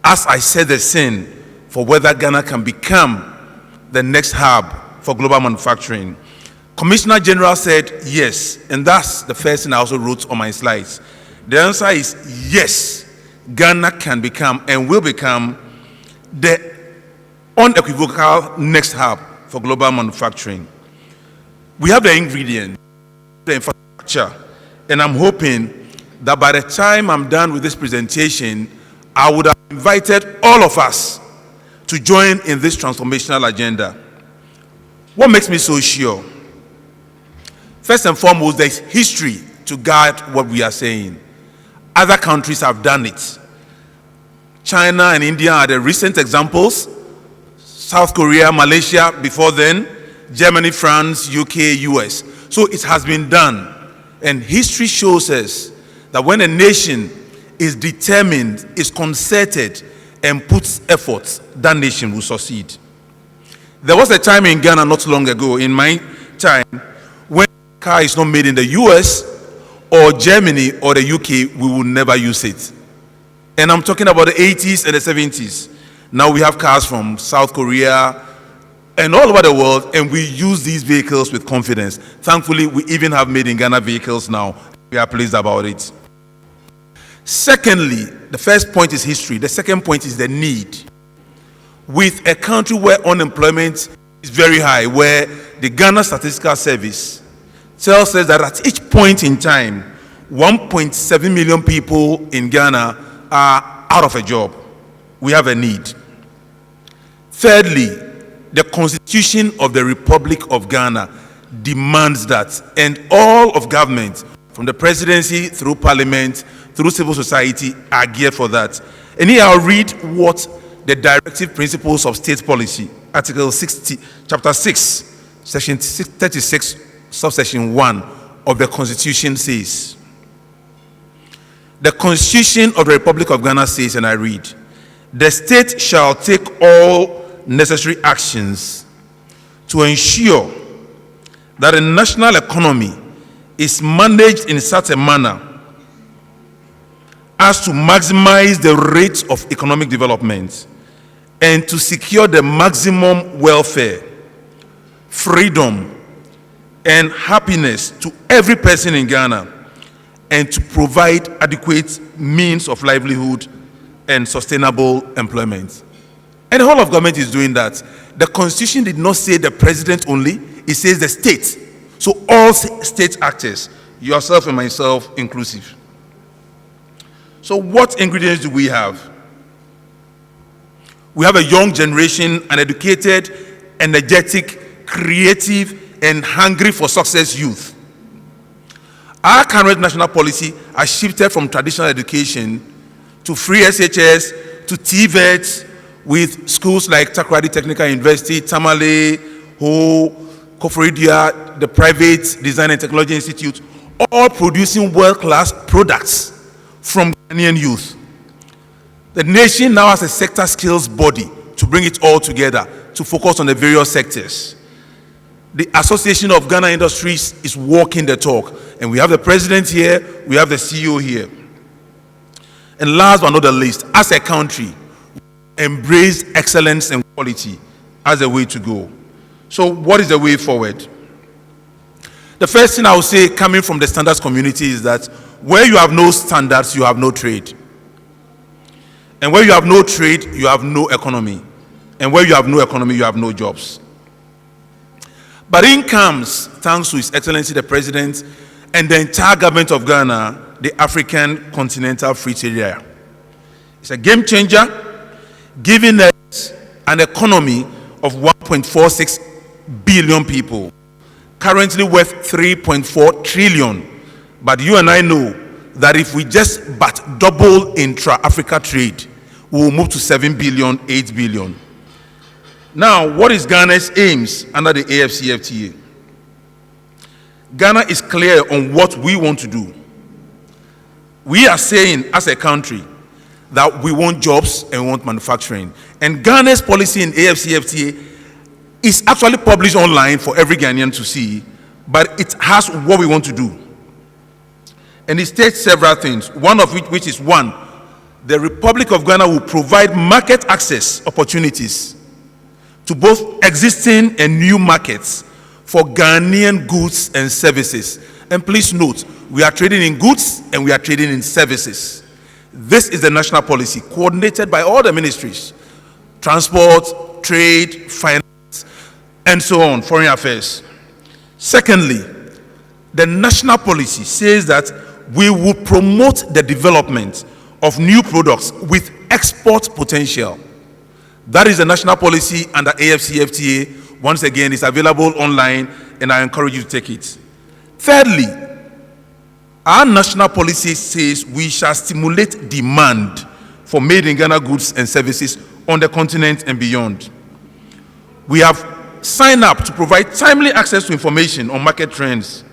as I set the scene for whether Ghana can become the next hub for global manufacturing. Commissioner General said yes, and that's the first thing I also wrote on my slides. The answer is yes, Ghana can become and will become the unequivocal next hub for global manufacturing. We have the ingredients, the infrastructure, and I'm hoping that by the time I'm done with this presentation, I would have invited all of us to join in this transformational agenda. What makes me so sure? First and foremost, there's history to guide what we are saying. Other countries have done it. China and India are the recent examples. South Korea, Malaysia before then, Germany, France, UK, US. So it has been done. And history shows us that when a nation is determined, is concerted, and puts efforts, that nation will succeed. There was a time in Ghana not long ago, in my time, when a car is not made in the US or Germany or the UK, we will never use it. And I'm talking about the 80s and the 70s. Now we have cars from South Korea and all over the world, and we use these vehicles with confidence. Thankfully, we even have made in Ghana vehicles now. We are pleased about it. Secondly, the first point is history. The second point is the need. With a country where unemployment is very high, where the Ghana Statistical Service tells us that at each point in time, 1.7 million people in Ghana are out of a job. We have a need. Thirdly, the Constitution of the Republic of Ghana demands that, and all of government, from the presidency through parliament, through civil society, are geared for that. And here I'll read what the directive principles of state policy, Article 60, Chapter 6, Section 36, Subsection 1 of the Constitution says. The Constitution of the Republic of Ghana says, and I read, the state shall take all necessary actions to ensure that the national economy is managed in such a manner as to maximize the rate of economic development and to secure the maximum welfare, freedom, and happiness to every person in Ghana, and to provide adequate means of livelihood and sustainable employment. And the whole of government is doing that. The Constitution did not say the president only, it says the state. So all state actors, yourself and myself inclusive. So what ingredients do we have? We have a young generation, an educated, energetic, creative, and hungry for success youth. Our current national policy has shifted from traditional education to free SHS, to TVET, with schools like Takoradi Technical University, Tamale, Ho, Koforidua, the private Design and Technology Institute, all producing world-class products from Ghanaian youth. The nation now has a sector skills body to bring it all together, to focus on the various sectors. The Association of Ghana Industries is walking the talk, and we have the president here, we have the CEO here. And last but not the least, as a country, embrace excellence and quality as a way to go. So what is the way forward? The first thing I would say, coming from the standards community, is that where you have no standards, you have no trade. And where you have no trade, you have no economy. And where you have no economy, you have no jobs. But in comes, thanks to His Excellency the President and the entire government of Ghana, the African Continental Free Trade Area. It's a game changer, giving us an economy of 1.46 billion people, currently worth 3.4 trillion. But you and I know that if we just but double intra-Africa trade, we will move to 7 billion, 8 billion. Now, what is Ghana's aims under the AfCFTA? Ghana is clear on what we want to do. We are saying as a country that we want jobs and we want manufacturing. And Ghana's policy in AfCFTA is actually published online for every Ghanaian to see, but it has what we want to do. And it states several things, one of which is one, the Republic of Ghana will provide market access opportunities to both existing and new markets for Ghanaian goods and services. And please note, we are trading in goods and we are trading in services. This is the national policy coordinated by all the ministries: transport, trade, finance, and so on, foreign affairs. Secondly, the national policy says that we will promote the development of new products with export potential. That is the national policy under AfCFTA. Once again, it's available online, and I encourage you to take it. Thirdly, our national policy says we shall stimulate demand for made in Ghana goods and services on the continent and beyond. We have signed up to provide timely access to information on market trends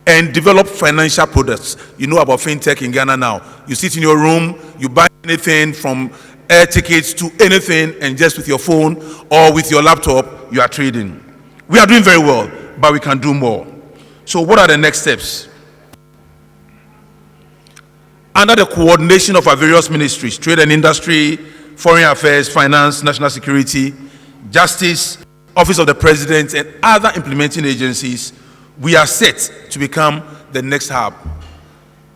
and develop financial products. You know about fintech in Ghana now. You sit in your room, you buy anything from air tickets to anything, and just with your phone or with your laptop, you are trading. We are doing very well, but we can do more. So what are the next steps? Under the coordination of our various ministries, trade and industry, foreign affairs, finance, national security, justice, office of the president, and other implementing agencies, we are set to become the next hub.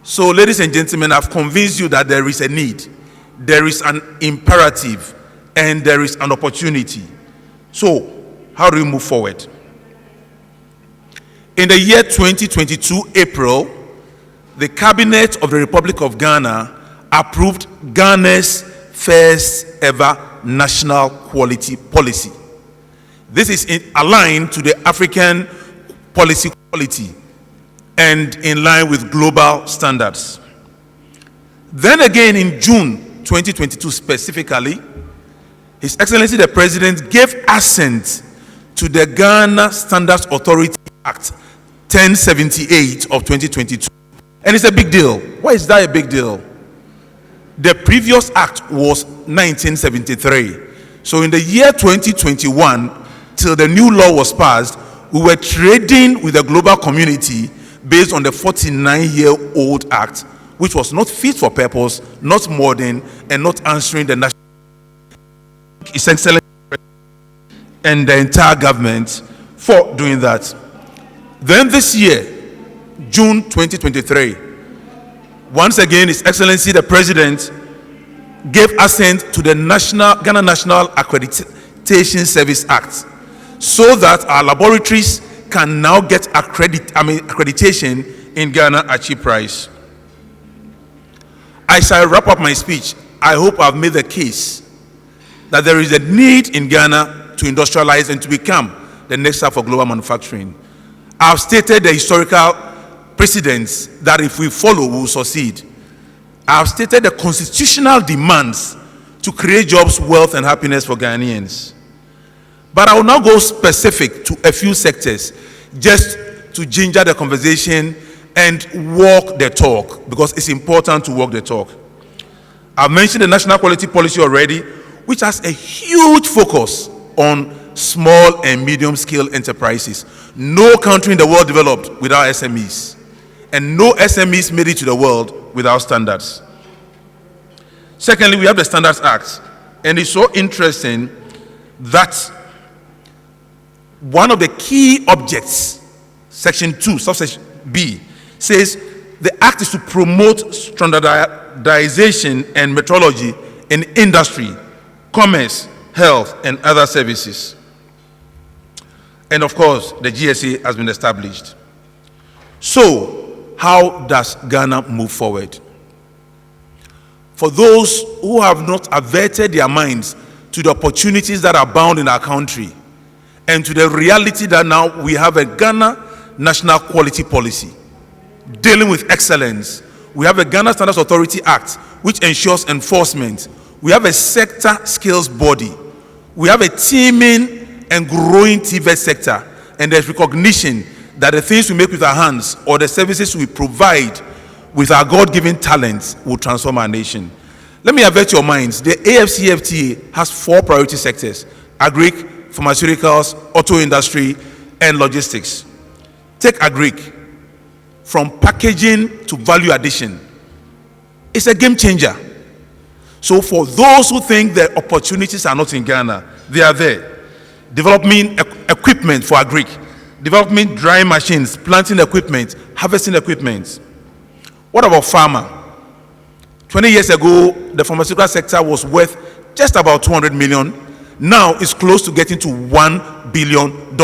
So, ladies and gentlemen, I've convinced you that there is a need, there is an imperative, and there is an opportunity. So, how do we move forward? In the year 2022, April, the Cabinet of the Republic of Ghana approved Ghana's first ever national quality policy. This is aligned to the African policy quality and in line with global standards. Then again in June 2022 specifically, His Excellency the President gave assent to the Ghana Standards Authority Act 1078 of 2022. And it's a big deal. Why is that a big deal? The previous act was 1973. So in the year 2021, till the new law was passed, we were trading with the global community based on the 49-year-old act, which was not fit for purpose, not modern, and not answering the national. His Excellency and the entire government for doing that. Then this year, June 2023, once again, His Excellency the President gave assent to the Ghana National Accreditation Service Act, so that our laboratories can now get accreditation in Ghana at cheap price. As I wrap up my speech, I hope I've made the case that there is a need in Ghana to industrialize and to become the next hub for global manufacturing. I've stated the historical precedents that if we follow, we will succeed. I've stated the constitutional demands to create jobs, wealth, and happiness for Ghanaians. But I will now go specific to a few sectors just to ginger the conversation and walk the talk, because it's important to walk the talk. I've mentioned the national quality policy already, which has a huge focus on small and medium-scale enterprises. No country in the world developed without SMEs, and no SMEs made it to the world without standards. Secondly, we have the Standards Act, and it's so interesting that one of the key objects, Section 2, subsection B, says the act is to promote standardization and metrology in industry, commerce, health, and other services. And of course, the GSA has been established. So, how does Ghana move forward? For those who have not averted their minds to the opportunities that are bound in our country, and to the reality that now we have a Ghana National Quality Policy dealing with excellence. We have a Ghana Standards Authority Act which ensures enforcement. We have a sector skills body. We have a teeming and growing TVET sector, and there's recognition that the things we make with our hands or the services we provide with our God-given talents will transform our nation. Let me avert your minds. The AfCFTA has 4 priority sectors: agric, pharmaceuticals, auto industry, and logistics. Take agric. From packaging to value addition, it's a game changer. So for those who think the opportunities are not in Ghana, they are there. Developing equipment for agric, developing drying machines, planting equipment, harvesting equipment. What about pharma? 20 years ago, the pharmaceutical sector was worth just about 200 million. Now it's close to getting to $1 billion.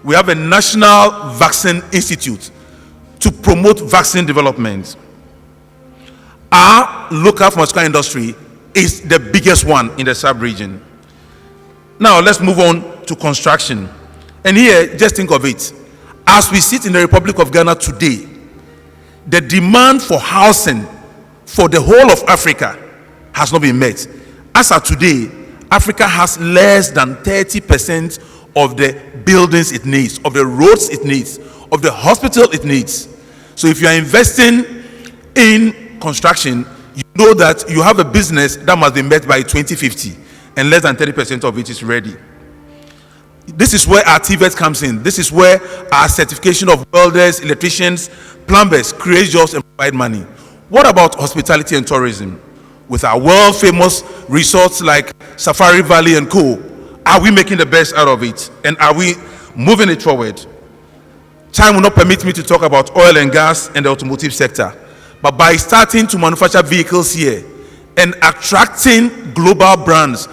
We have a National Vaccine Institute to promote vaccine development. Our local pharmaceutical industry is the biggest one in the sub-region. Now let's move on to construction. And here, just think of it. As we sit in the Republic of Ghana today, the demand for housing for the whole of Africa has not been met. As of today, Africa has less than 30% of the buildings it needs, of the roads it needs, of the hospital it needs. So if you are investing in construction, you know that you have a business that must be met by 2050, and less than 30% of it is ready. This is where our TVET comes in. This is where our certification of welders, electricians, plumbers create jobs and provide money. What about hospitality and tourism? With our world famous resorts like Safari Valley and Co., are we making the best out of it? And are we moving it forward? Time will not permit me to talk about oil and gas and the automotive sector. But by starting to manufacture vehicles here and attracting global brands,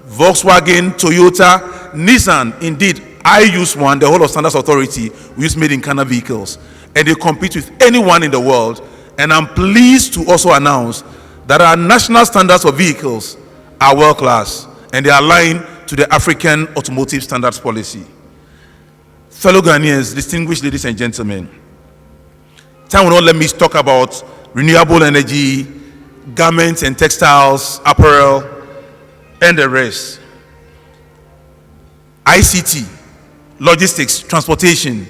Volkswagen, Toyota, Nissan, indeed, I use one, the whole of Standards Authority, we use made in Ghana vehicles. And they compete with anyone in the world. And I'm pleased to also announce that our national standards for vehicles are world class and they are aligned to the African automotive standards policy. Fellow Ghanaians, distinguished ladies and gentlemen, time will not let me talk about renewable energy, garments and textiles, apparel, and the rest. ICT, logistics, transportation,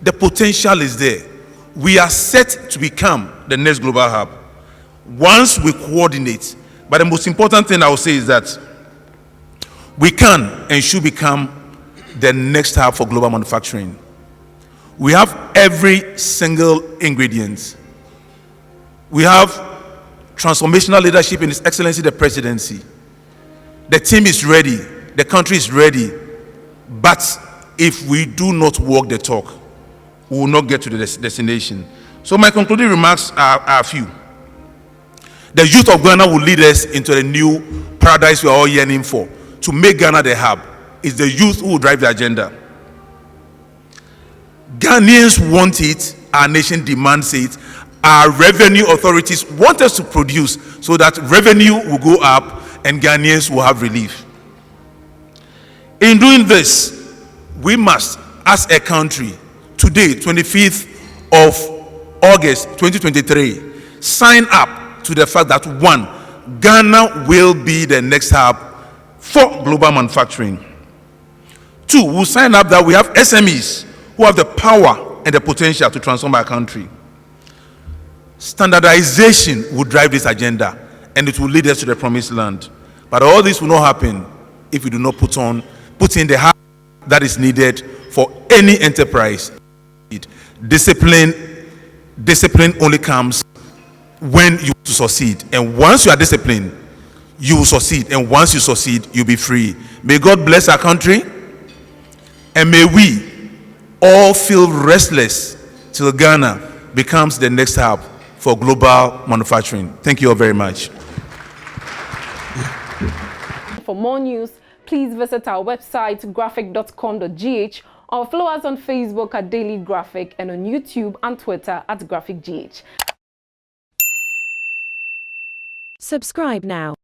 the potential is there. We are set to become the next global hub once we coordinate. But the most important thing I will say is that we can and should become the next hub for global manufacturing. We have every single ingredient. We have transformational leadership in His Excellency the Presidency. The team is ready, the country is ready. But if we do not walk the talk, we will not get to the destination. So my concluding remarks are a few. The youth of Ghana will lead us into the new paradise we are all yearning for. To make Ghana the hub, it's the youth who will drive the agenda. Ghanaians want it, our nation demands it, our revenue authorities want us to produce so that revenue will go up and Ghanaians will have relief. In doing this, we must, as a country, today, 25th of August 2023, sign up to the fact that 1, Ghana will be the next hub for global manufacturing. 2, we'll sign up that we have SMEs who have the power and the potential to transform our country. Standardization will drive this agenda and it will lead us to the promised land. But all this will not happen if we do not put in the heart that is needed for any enterprise. Discipline only comes when you succeed. And once you are disciplined, you will succeed. And once you succeed, you'll be free. May God bless our country. And may we all feel restless till Ghana becomes the next hub for global manufacturing. Thank you all very much. For more news, please visit our website graphic.com.gh or follow us on Facebook at Daily Graphic and on YouTube and Twitter at GraphicGH. Subscribe now.